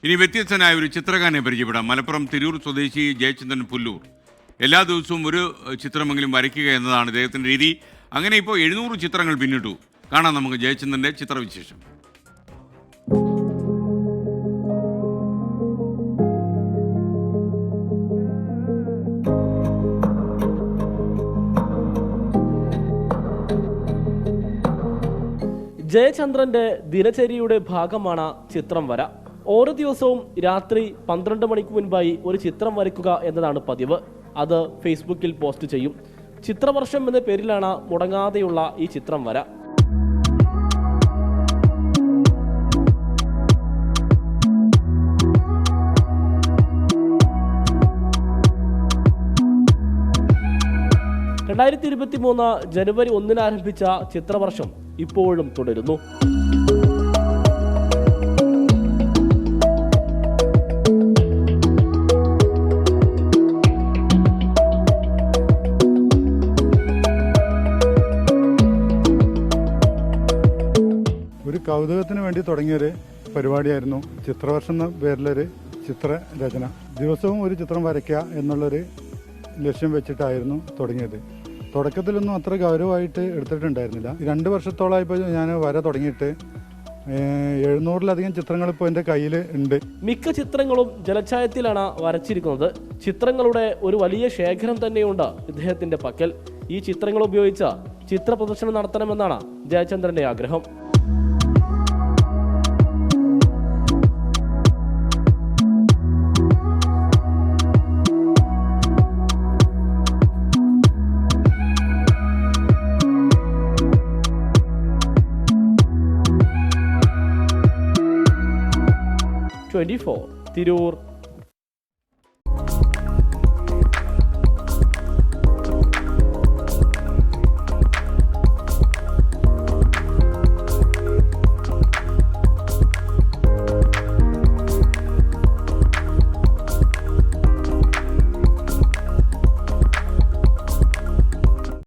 ഇനി വ്യത്യസ്തനായ ഒരു ചിത്രകാരനെ പരിചയപ്പെടാം. മലപ്പുറം തിരൂർ സ്വദേശി ജയചന്ദ്രൻ പുല്ലൂർ. എല്ലാ ദിവസവും ഒരു ചിത്രമെങ്കിലും വരയ്ക്കുക എന്നതാണ് ഇദ്ദേഹത്തിൻ്റെ രീതി. അങ്ങനെ ഇപ്പോൾ 700 ചിത്രങ്ങൾ പിന്നിട്ടു. കാണാം നമുക്ക് ജയചന്ദ്രൻ്റെ ചിത്രവിശേഷം. ജയചന്ദ്രന്റെ ദിനചര്യയുടെ ഭാഗമാണ് ചിത്രം വര. ഓരോ ദിവസവും രാത്രി 12 മണിക്ക് മുൻപായി ഒരു ചിത്രം വരയ്ക്കുക എന്നതാണ് പതിവ്. അത് ഫേസ്ബുക്കിൽ പോസ്റ്റ് ചെയ്യും. ചിത്രവർഷം എന്ന പേരിലാണ് മുടങ്ങാതെയുള്ള ഈ ചിത്രം വര. ജനുവരി 1 ആരംഭിച്ച ചിത്രവർഷം ഇപ്പോഴും തുടരുന്നു. ഒരു കൗതുകത്തിന് വേണ്ടി തുടങ്ങിയൊരു പരിപാടിയായിരുന്നു ചിത്രവർഷം എന്ന പേരിലൊരു ചിത്രരചന. ദിവസവും ഒരു ചിത്രം വരയ്ക്കുക എന്നുള്ളൊരു ലക്ഷ്യം വെച്ചിട്ടായിരുന്നു തുടങ്ങിയത്. തുടക്കത്തിലൊന്നും അത്ര ഗൗരവമായിട്ട് എടുത്തിട്ടുണ്ടായിരുന്നില്ല. 2 വർഷത്തോളമായപ്പോൾ ഞാൻ വര തുടങ്ങിയിട്ട് 700-ലധികം ചിത്രങ്ങൾ ഇപ്പോൾ എൻ്റെ കയ്യിൽ ഉണ്ട്. മിക്ക ചിത്രങ്ങളും ജലഛായത്തിലാണ് വരച്ചിരിക്കുന്നത്. ചിത്രങ്ങളുടെ ഒരു വലിയ ശേഖരം തന്നെയുണ്ട് ഇദ്ദേഹത്തിന്റെ പക്കൽ. ഈ ചിത്രങ്ങൾ ഉപയോഗിച്ച് ചിത്ര പ്രദർശനം നടത്തണമെന്നാണ് ജയചന്ദ്രന്റെ ആഗ്രഹം. തിരൂർ.